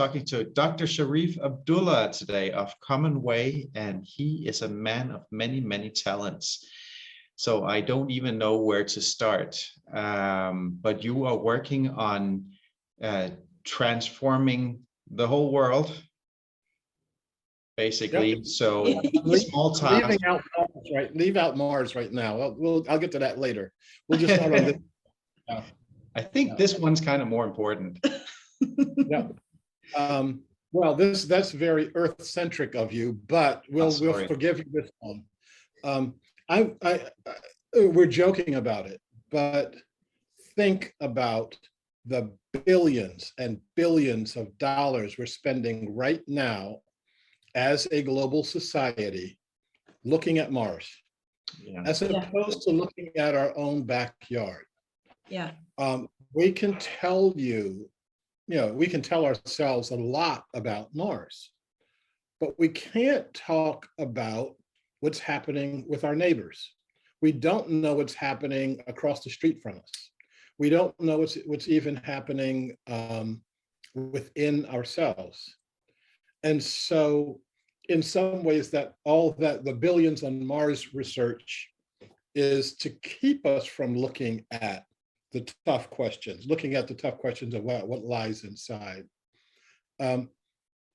talking to Dr. Shariff Abdullah today of Common Way, and he is a man of many, many talents. So I don't even know where to start. But you are working on transforming the whole world, basically. Yep. So small task. Leaving out Mars, right? Leave out Mars right now. I'll get to that later. We'll just start on this. I think this one's kind of more important. Yeah. Well, that's very Earth-centric of you, but we'll forgive you this one. We're joking about it, but think about the billions and billions of dollars we're spending right now as a global society looking at Mars, as opposed to looking at our own backyard. Yeah. We can tell we can tell ourselves a lot about Mars, but we can't talk about what's happening with our neighbors. We don't know what's happening across the street from us. We don't know what's even happening within ourselves. And so in some ways the billions on Mars research is to keep us from looking at the tough questions, of what lies inside.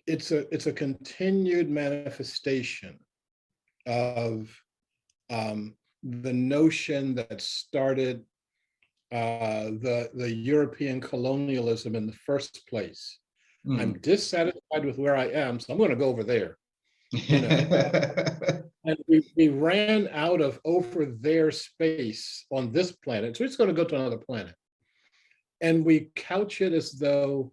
It's a continued manifestation of the notion that started the European colonialism in the first place. I'm dissatisfied with where I am, so I'm going to go over there. And we ran out of over there space on this planet, so it's going to go to another planet. And we couch it as though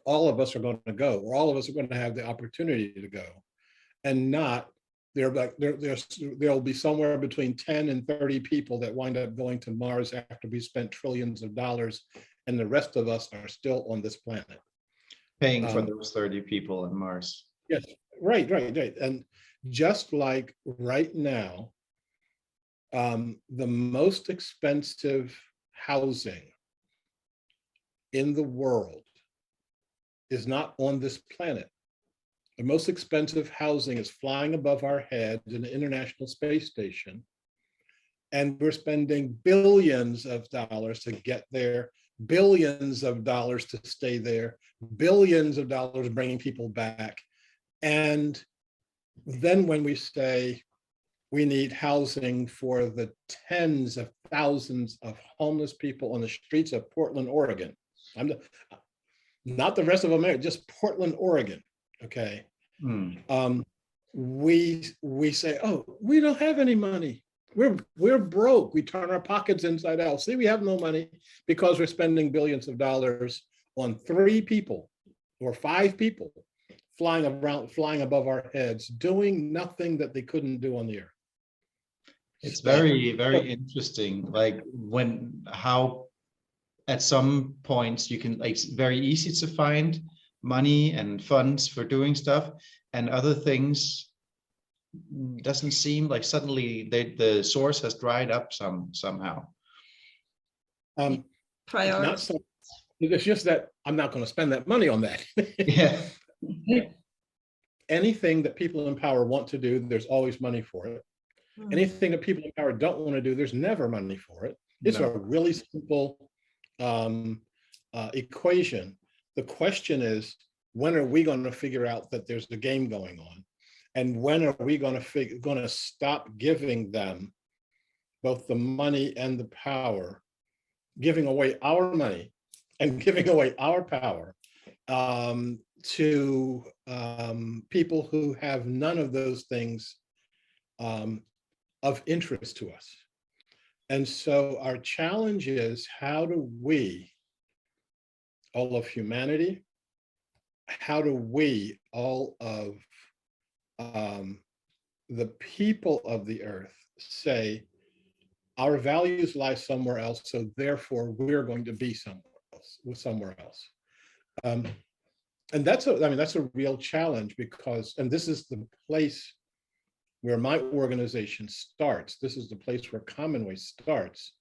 all of us are going to go, or all of us are going to have the opportunity to go, and not there'll be somewhere between 10 and 30 people that wind up going to Mars after we spent trillions of dollars, and the rest of us are still on this planet. Paying for those 30 people on Mars. Yes, right. And just like right now, the most expensive housing in the world is not on this planet. The most expensive housing is flying above our heads in the International Space Station. And we're spending billions of dollars to get there, billions of dollars to stay there, billions of dollars bringing people back. And then when we say we need housing for the tens of thousands of homeless people on the streets of Portland, Oregon, not the rest of America, just Portland, Oregon, okay? We say, oh, we don't have any money. We're broke. We turn our pockets inside out. See, we have no money because we're spending billions of dollars on 3 people or 5 people flying above our heads, doing nothing that they couldn't do on the earth. It's very, very interesting. Like how at some points you can, like, it's very easy to find money and funds for doing stuff, and other things doesn't seem like suddenly the source has dried up somehow. It's just that I'm not going to spend that money on that. Yeah. Anything that people in power want to do, there's always money for it. Anything that people in power don't want to do, there's never money for it. It's a really simple equation. The question is, when are we going to figure out that there's a game going on? And when are we going to stop giving them both the money and the power, giving away our money and giving away our power to people who have none of those things of interest to us? And so our challenge is, how do we, all of humanity, how do we, all of the people of the earth, say our values lie somewhere else, so therefore we're going to be somewhere else. And that's a real challenge, because, and this is the place where my organization starts. This is the place where Commonwealth starts.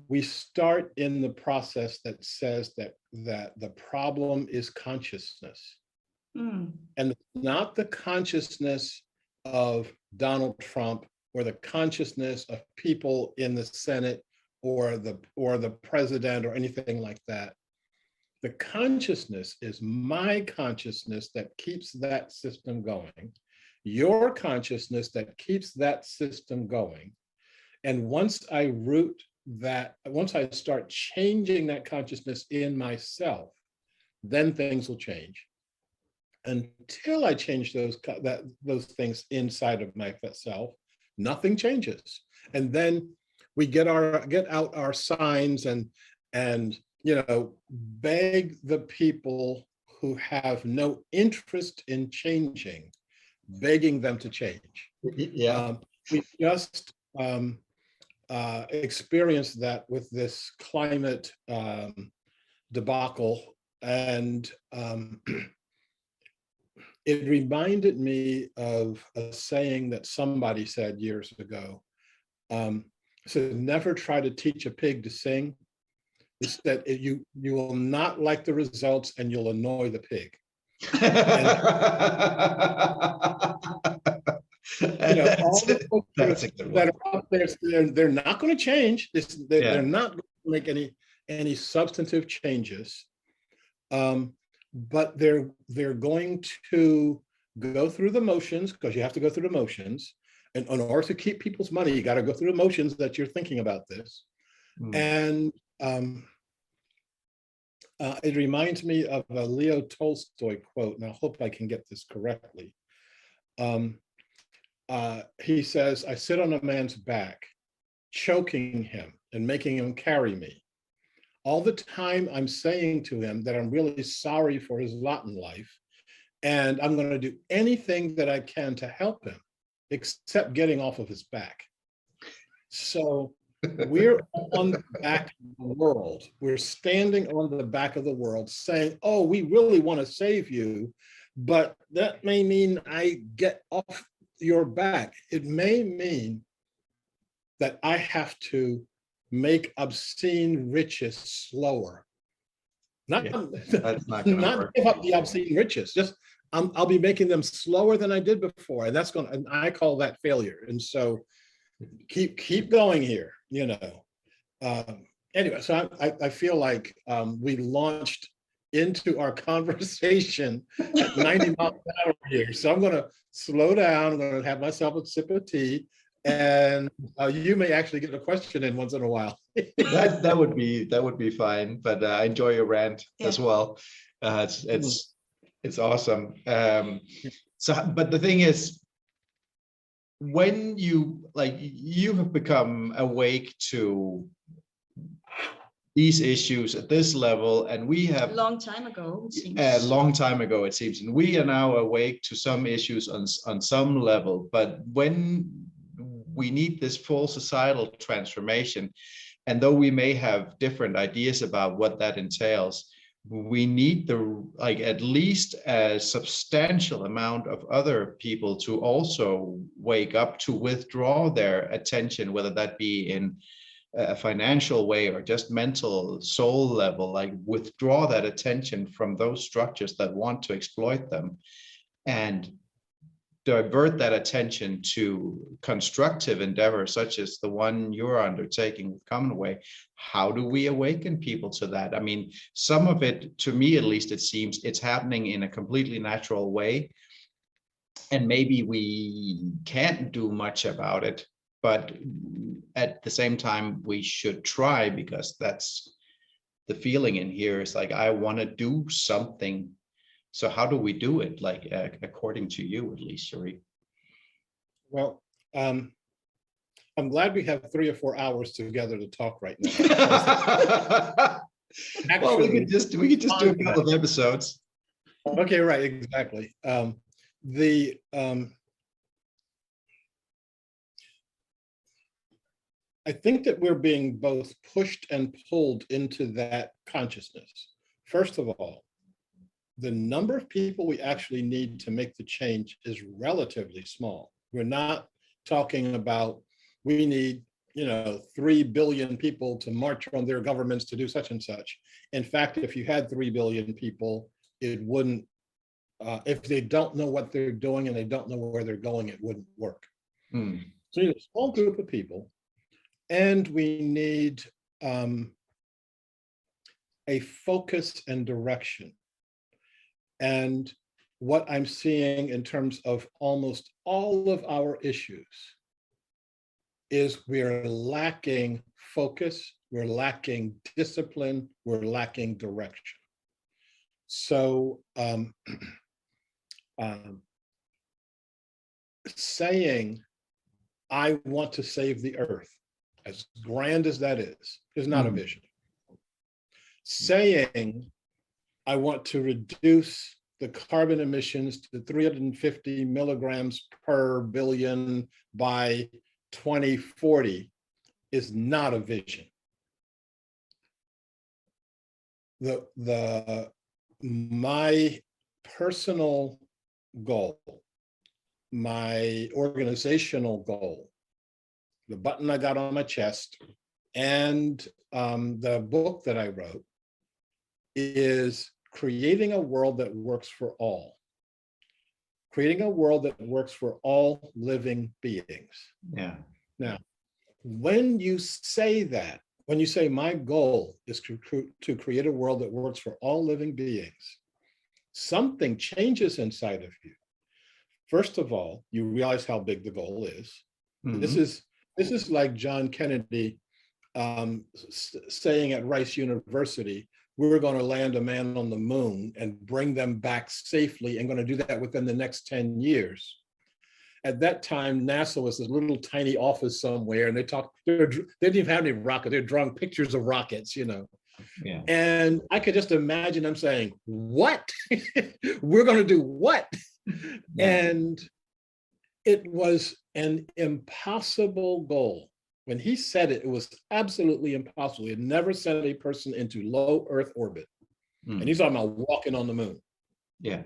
we start in the process that says that the problem is consciousness. And not the consciousness of Donald Trump or the consciousness of people in the Senate or the president or anything like that. The consciousness is my consciousness that keeps that system going, your consciousness that keeps that system going. And once I root that, once I start changing that consciousness in myself, then things will change. Until I change those things inside of myself, nothing changes. And then we get out our signs and beg the people who have no interest in changing, begging them to change. Yeah. We just experienced that with this climate debacle, and it reminded me of a saying that somebody said years ago. So never try to teach a pig to sing. It's that you will not like the results and you'll annoy the pig. All the folks that are out there, they're not going to change. They're not going to make any substantive changes. But they're going to go through the motions, because you have to go through the motions. And in order to keep people's money, you got to go through the motions that you're thinking about this. And it reminds me of a Leo Tolstoy quote, and I hope I can get this correctly. He says, "I sit on a man's back, choking him and making him carry me. All the time I'm saying to him that I'm really sorry for his lot in life, and I'm going to do anything that I can to help him, except getting off of his back." So we're on the back of the world. We're standing on the back of the world saying, oh, we really want to save you, but that may mean I get off your back. It may mean that I have to make obscene riches slower. Not give up the obscene riches, just I'll be making them slower than I did before. And and I call that failure. And so keep going here, Anyway, so I feel like we launched into our conversation at 90 miles an hour here. So I'm going to slow down. I'm going to have myself a sip of tea, and you may actually get a question in once in a while. that would be fine. But I enjoy your rant as well. It's awesome. But the thing is, when you have become awake to these issues at this level, and we have a long time ago, it seems. A long time ago, it seems, and we are now awake to some issues on some level. But when we need this full societal transformation, and though we may have different ideas about what that entails, we need at least a substantial amount of other people to also wake up, to withdraw their attention, whether that be in a financial way or just mental soul level, withdraw that attention from those structures that want to exploit them and divert that attention to constructive endeavors such as the one you're undertaking with Commonwealth. How do we awaken people to that? I mean, some of it, to me at least, it seems it's happening in a completely natural way, and maybe we can't do much about it, but at the same time we should try, because that's the feeling in here, is I want to do something. So how do we do it, according to you, at least, Shariff? Well, I'm glad we have 3 or 4 hours together to talk right now. Actually, well, we could just do a couple of episodes. Okay, right, exactly. I think that we're being both pushed and pulled into that consciousness. First of all, the number of people we actually need to make the change is relatively small. We're not talking about we need 3 billion people to march on their governments to do such and such. In fact, if you had 3 billion people, it wouldn't, if they don't know what they're doing and they don't know where they're going, it wouldn't work. Mm. So you need a small group of people, and we need a focus and direction. And what I'm seeing in terms of almost all of our issues is we're lacking focus, we're lacking discipline, we're lacking direction. So saying, I want to save the earth, as grand as that is not a vision. Saying, I want to reduce the carbon emissions to 350 milligrams per billion by 2040 is not a vision. My personal goal, my organizational goal, the button I got on my chest, and the book that I wrote is creating a world that works for all. Creating a world that works for all living beings. Yeah. Now, when you say that, when you say my goal is to create a world that works for all living beings, something changes inside of you. First of all, you realize how big the goal is. Mm-hmm. This is like John Kennedy saying at Rice University, we're going to land a man on the moon and bring them back safely, and going to do that within the next 10 years. At that time, NASA was this little tiny office somewhere, and they didn't even have any rockets. They're drawing pictures of rockets, Yeah. And I could just imagine them saying, what? We're going to do what? Yeah. And it was an impossible goal. When he said it, it was absolutely impossible. He had never sent a person into low Earth orbit. And he's talking about walking on the moon. Yeah.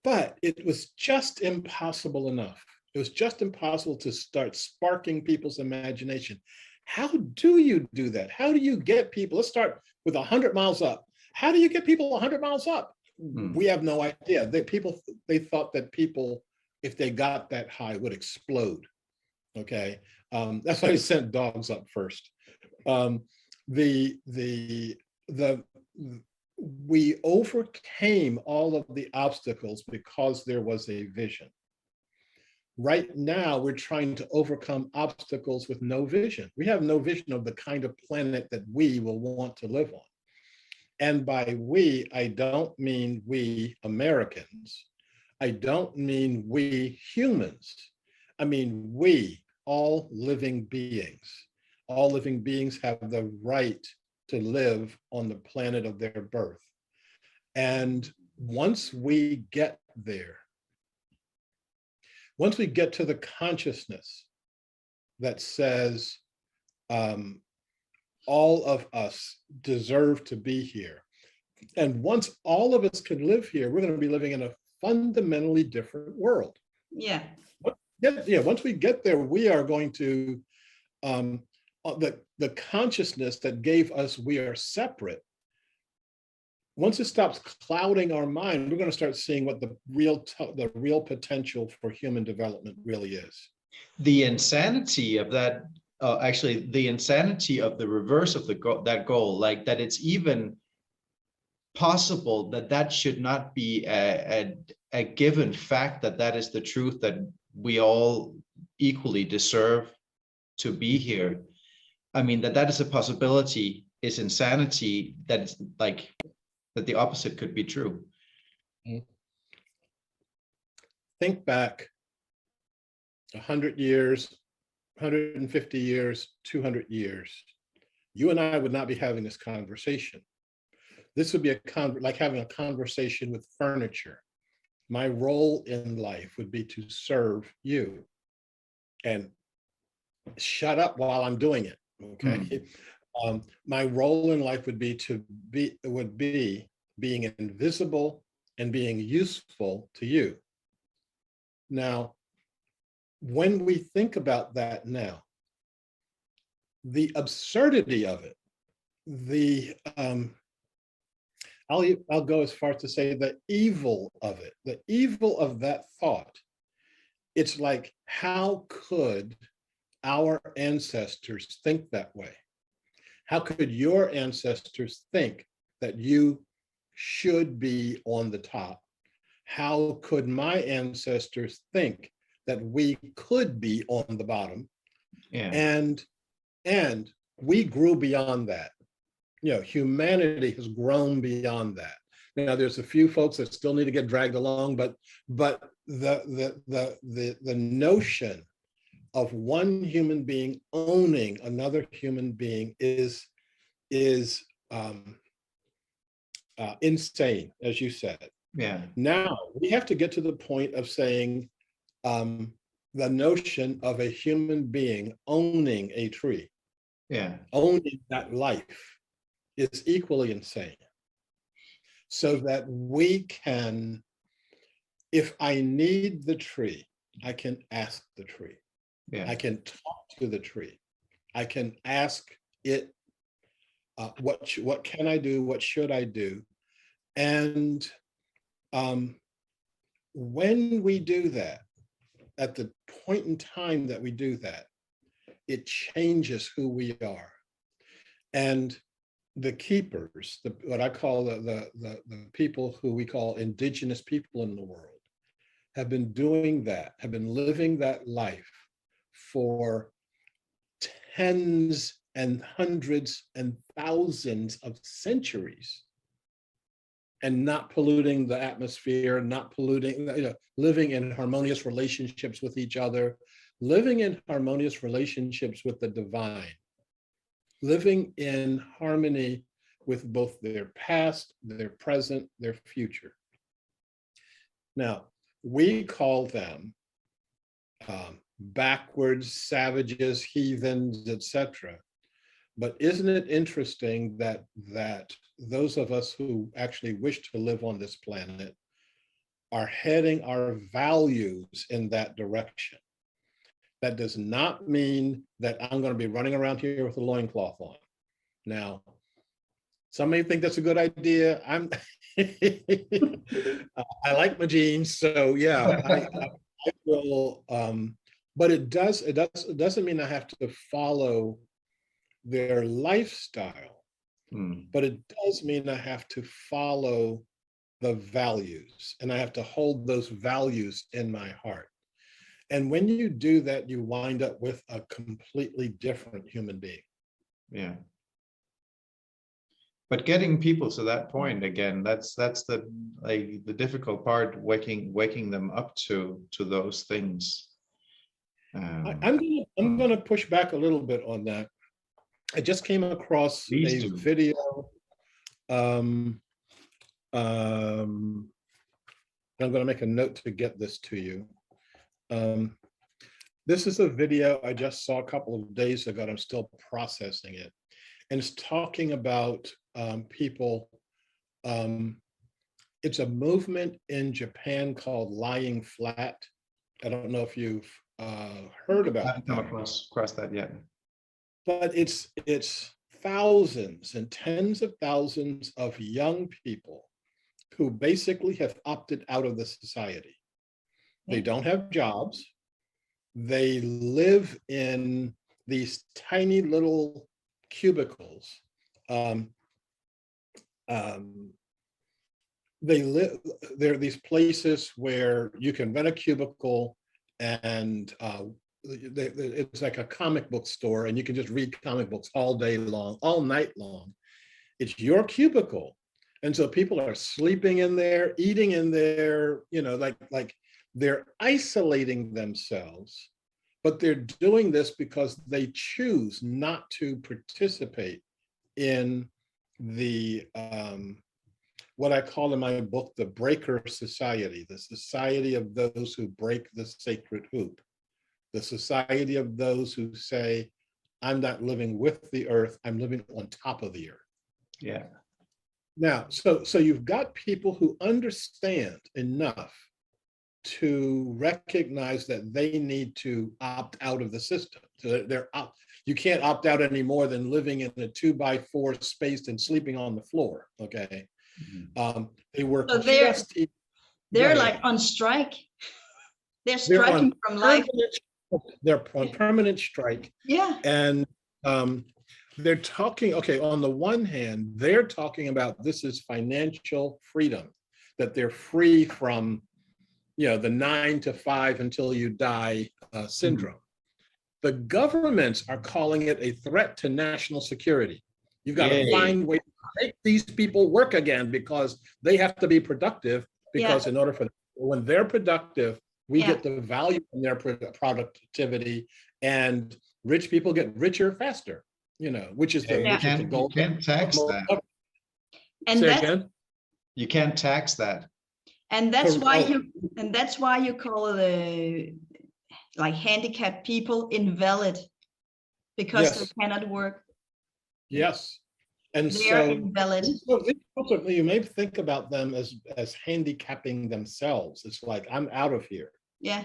But it was just impossible enough. It was just impossible to start sparking people's imagination. How do you do that? How do you get people? Let's start with 100 miles up. How do you get people 100 miles up? We have no idea. They thought that people, if they got that high, would explode. Okay, that's why they sent dogs up first. We overcame all of the obstacles because there was a vision. Right now, we're trying to overcome obstacles with no vision. We have no vision of the kind of planet that we will want to live on. And by we, I don't mean we Americans. I don't mean we humans. I mean we, all living beings. All living beings have the right to live on the planet of their birth. And once we get there, once we get to the consciousness that says all of us deserve to be here, and once all of us can live here, we're going to be living in a fundamentally different world. Yeah. Once we get there, we are going to, the consciousness that gave us we are separate, once it stops clouding our mind, we're going to start seeing what the real potential for human development really is. The insanity of that, actually, the insanity of the reverse of that goal, like that it's even possible that should not be a given fact, that is the truth, that we all equally deserve to be here. I mean, that is a possibility, is insanity, that it's like that the opposite could be true. Think back 100 years, 150 years, 200 years. You and I would not be having this conversation. This would be like having a conversation with furniture. My role in life would be to serve you and shut up while I'm doing it, okay? My role in life would be being invisible and being useful to you. Now, when we think about that now, the absurdity of it, I'll go as far as to say the evil of it, the evil of that thought. It's like, how could our ancestors think that way? How could your ancestors think that you should be on the top? How could my ancestors think that we could be on the bottom? Yeah. And we grew beyond that. Humanity has grown beyond that. Now, there's a few folks that still need to get dragged along, but the notion of one human being owning another human being is insane, as you said. Yeah. Now we have to get to the point of saying the notion of a human being owning a tree, owning that life, is equally insane. So that we can, if I need the tree, I can ask the tree. I can talk to the tree. I can ask it, what can I do? What should I do? And when we do that, at the point in time that we do that, it changes who we are. And the keepers, what I call the people who we call indigenous people in the world, have been doing that, have been living that life for tens and hundreds and thousands of centuries, and not polluting the atmosphere, not polluting, living in harmonious relationships with each other, living in harmonious relationships with the divine, living in harmony with both their past, their present, their future. Now, we call them backwards, savages, heathens, etc. But isn't it interesting that those of us who actually wish to live on this planet are heading our values in that direction? That does not mean that I'm going to be running around here with a loincloth on. Now, some may think that's a good idea. I like my jeans, so yeah, I will. But it doesn't mean I have to follow their lifestyle, but it does mean I have to follow the values, and I have to hold those values in my heart. And when you do that, you wind up with a completely different human being. Yeah. But getting people to that point again, that's the difficult part, waking them up to those things. I'm gonna push back a little bit on that. I just came across a video. I'm gonna make a note to get this to you. This is a video I just saw a couple of days ago, and I'm still processing it. And it's talking about people. It's a movement in Japan called lying flat. I don't know if you've heard about it. I haven't come across that yet. But it's thousands and tens of thousands of young people who basically have opted out of the society. They don't have jobs. They live in these tiny little cubicles. There are these places where you can rent a cubicle, and it's like a comic book store, and you can just read comic books all day long, all night long. It's your cubicle. And so people are sleeping in there, eating in there, like they're isolating themselves, but they're doing this because they choose not to participate in the, what I call in my book, the breaker society, the society of those who break the sacred hoop, the society of those who say, I'm not living with the earth, I'm living on top of the earth. Yeah. Now, so you've got people who understand enough to recognize that they need to opt out of the system. So you can't opt out any more than living in a 2x4 space and sleeping on the floor. Okay. They work So just. they're like on strike. They're They're on striking from life. They're on permanent strike. Yeah. And they're talking, okay, on the one hand, they're talking about this is financial freedom, that they're free from, the 9 to 5 until you die syndrome. The governments are calling it a threat to national security. You've got to find ways to make these people work again because they have to be productive, because in order for when they're productive, we get the value from their productivity, and rich people get richer faster, which is the goal. You can't tax that. And Say again? You can't tax that. And that's why you call the like handicapped people invalid, because they cannot work. Yes. And they are invalid. You may think about them as handicapping themselves. It's like, I'm out of here. Yeah.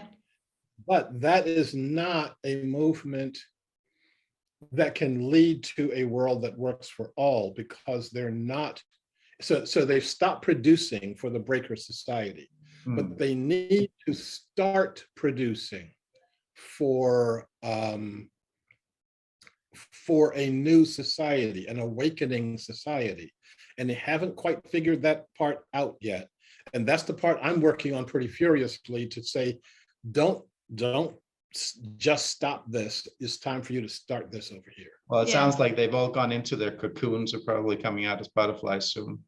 But that is not a movement that can lead to a world that works for all, because they're not. So they've stopped producing for the breaker society, but they need to start producing for a new society, an awakening society. And they haven't quite figured that part out yet. And that's the part I'm working on pretty furiously, to say, don't just stop this. It's time for you to start this over here. Well, it sounds like they've all gone into their cocoons, are probably coming out as butterflies soon.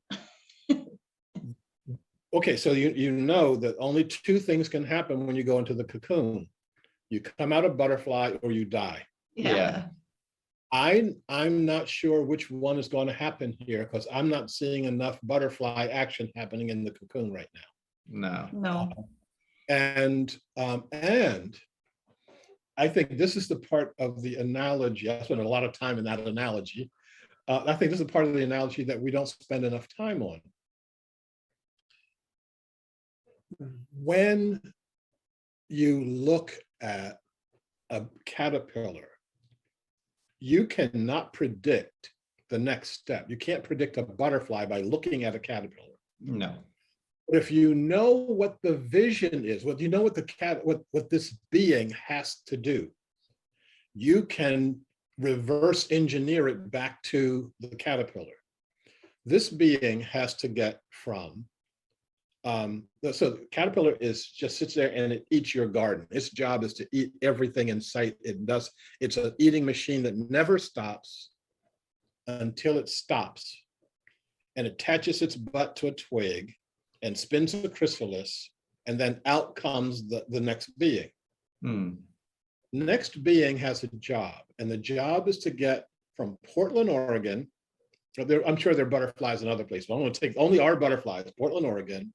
Okay, so you know that only two things can happen when you go into the cocoon. You come out a butterfly or you die. Yeah. I'm not sure which one is going to happen here, because I'm not seeing enough butterfly action happening in the cocoon right now. No. And I think this is the part of the analogy. I spent a lot of time in that analogy. I think this is a part of the analogy that we don't spend enough time on. When you look at a caterpillar, you cannot predict the next step. You can't predict a butterfly by looking at a caterpillar. No. But if you know what the vision is, what you know what what this being has to do, you can reverse engineer it back to the caterpillar. This being has to get from so the caterpillar just sits there and it eats your garden. Its job is to eat everything in sight. It's an eating machine that never stops until it stops, and attaches its butt to a twig and spins a chrysalis, and then out comes the next being. Next being has a job, and the job is to get from Portland, Oregon. I'm sure there are butterflies in other places, but I'm going to take only our butterflies, Portland, Oregon,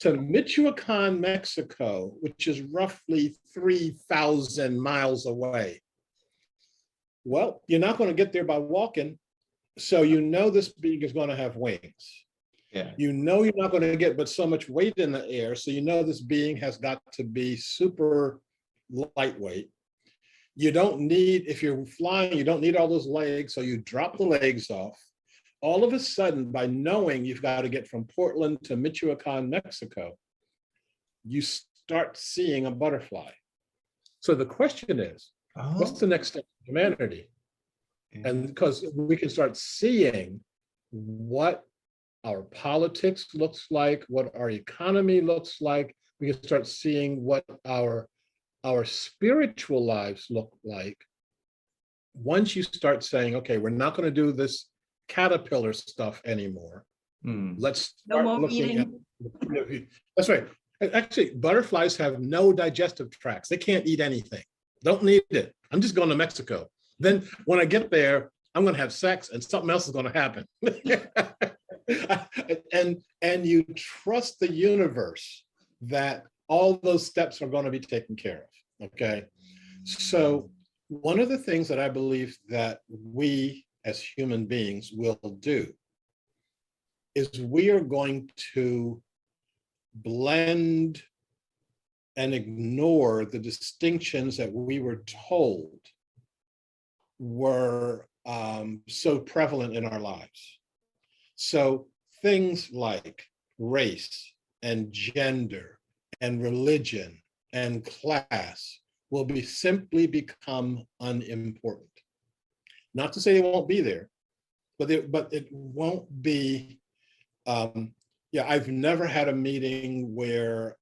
to Michoacan, Mexico, which is roughly 3,000 miles away. Well, you're not going to get there by walking, so you know this being is going to have wings. Yeah. You know you're not going to get but so much weight in the air, so you know this being has got to be super lightweight. You don't need, if you're flying, you don't need all those legs, so you drop the legs off. All of a sudden, by knowing you've got to get from Portland to Michoacan, Mexico, you start seeing a butterfly. So the question is, what's the next step of humanity? And because we can start seeing what our politics looks like, what our economy looks like, we can start seeing what our spiritual lives look like. Once you start saying, okay, we're not going to do this caterpillar stuff anymore. Let's start looking at. That's right. Actually, butterflies have no digestive tracts. They can't eat anything. Don't need it. I'm just going to Mexico. Then when I get there, I'm going to have sex and something else is going to happen. and you trust the universe that all those steps are going to be taken care of. Okay. So one of the things that I believe that we as human beings will do is we are going to blend and ignore the distinctions that we were told were so prevalent in our lives. So things like race and gender and religion and class will be simply become unimportant. Not to say they won't be there, but it won't be. Yeah, I've never had a meeting where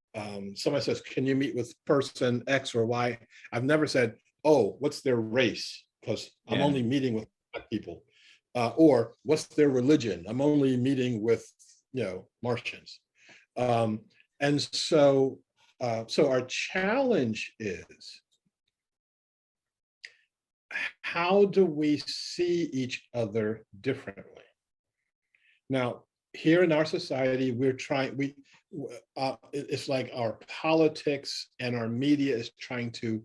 somebody says, "Can you meet with person X or Y?" I've never said, "Oh, what's their race?" Because I'm Yeah. only meeting with Black people, or what's their religion? I'm only meeting with Martians, and so our challenge is, how do we see each other differently? Now, here in our society, it's like our politics and our media is trying to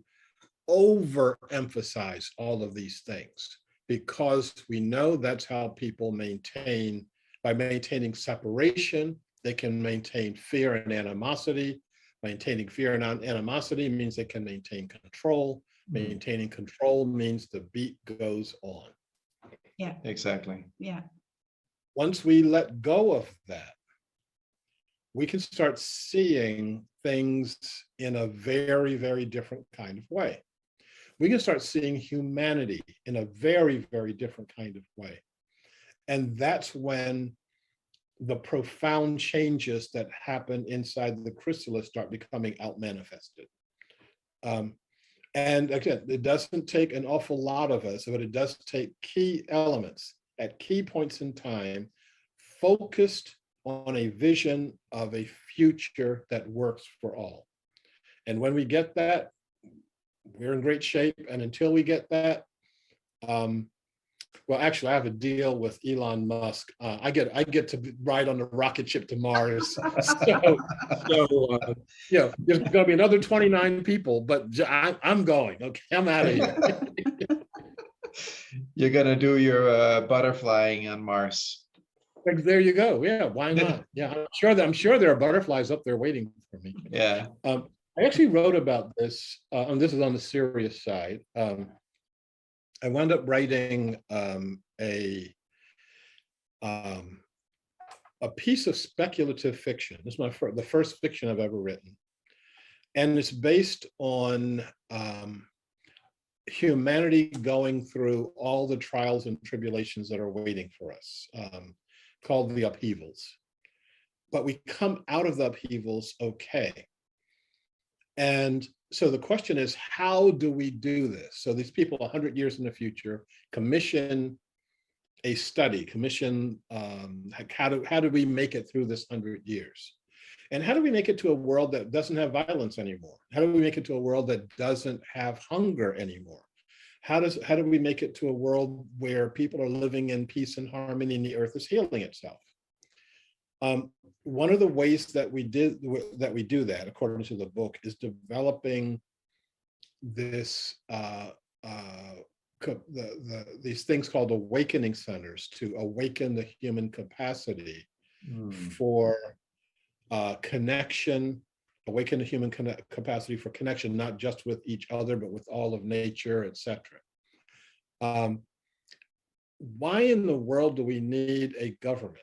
overemphasize all of these things, because we know that's how people by maintaining separation, they can maintain fear and animosity. Maintaining fear and animosity means they can maintain control. Maintaining control means the beat goes on. Yeah, Exactly. yeah. Once we let go of that, we can start seeing things in a very, very different kind of way. We can start seeing humanity in a very, very different kind of way. And that's when the profound changes that happen inside the chrysalis start becoming out manifested. And again, it doesn't take an awful lot of us, but it does take key elements at key points in time, focused on a vision of a future that works for all. And when we get that, we're in great shape. And until we get that, well, actually, I have a deal with Elon Musk. I get to ride on the rocket ship to Mars. There's going to be another 29 people, but I'm going. Okay, I'm out of here. You're gonna do your butterflying on Mars. There you go. Yeah, why not? Yeah, I'm sure there are butterflies up there waiting for me. Yeah. I actually wrote about this, and this is on the serious side. I wound up writing a piece of speculative fiction. This is the first fiction I've ever written, and it's based on humanity going through all the trials and tribulations that are waiting for us, called the upheavals. But we come out of the upheavals okay. And so the question is, how do we do this? So these people 100 years in the future commission a study, how do we make it through this 100 years? And how do we make it to a world that doesn't have violence anymore? How do we make it to a world that doesn't have hunger anymore? How do we make it to a world where people are living in peace and harmony and the earth is healing itself? One of the ways that we do that, according to the book, is developing this these things called awakening centers to awaken the human capacity for connection, awaken the human capacity for connection, not just with each other, but with all of nature, etc. Why in the world do we need a government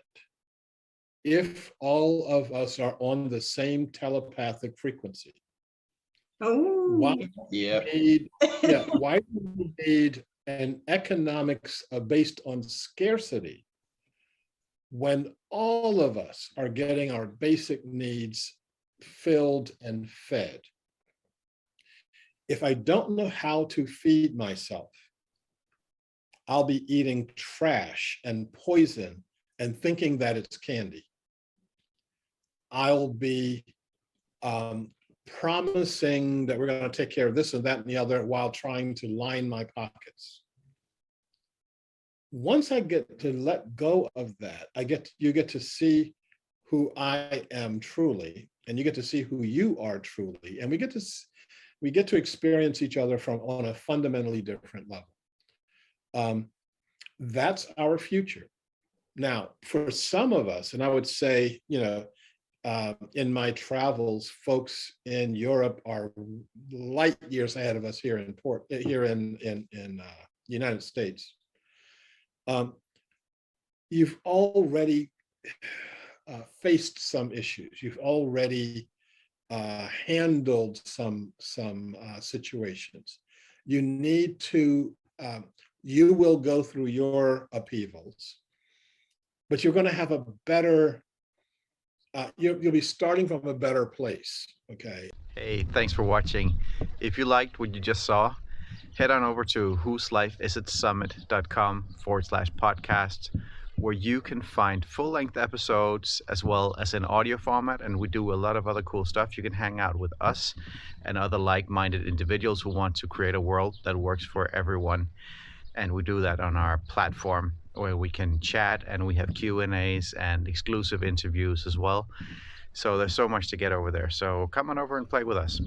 if all of us are on the same telepathic frequency? Why do we need an economics based on scarcity when all of us are getting our basic needs filled and fed? If I don't know how to feed myself, I'll be eating trash and poison and thinking that it's candy. I'll be promising that we're going to take care of this and that and the other while trying to line my pockets. Once I get to let go of that, you get to see who I am truly, and you get to see who you are truly, and we get to experience each other on a fundamentally different level. That's our future. Now, for some of us, and I would say, in my travels, folks in Europe are light years ahead of us here in United States, you've already faced some issues. You've already handled some situations. You need to, you will go through your upheavals, but you're going to have a better, you'll be starting from a better place, okay? Hey, thanks for watching. If you liked what you just saw, head on over to whoselifeisitsummit.com/podcast, where you can find full-length episodes as well as in audio format, and we do a lot of other cool stuff. You can hang out with us and other like-minded individuals who want to create a world that works for everyone, and we do that on our platform where we can chat, and we have Q&As and exclusive interviews as well. So there's so much to get over there. So come on over and play with us.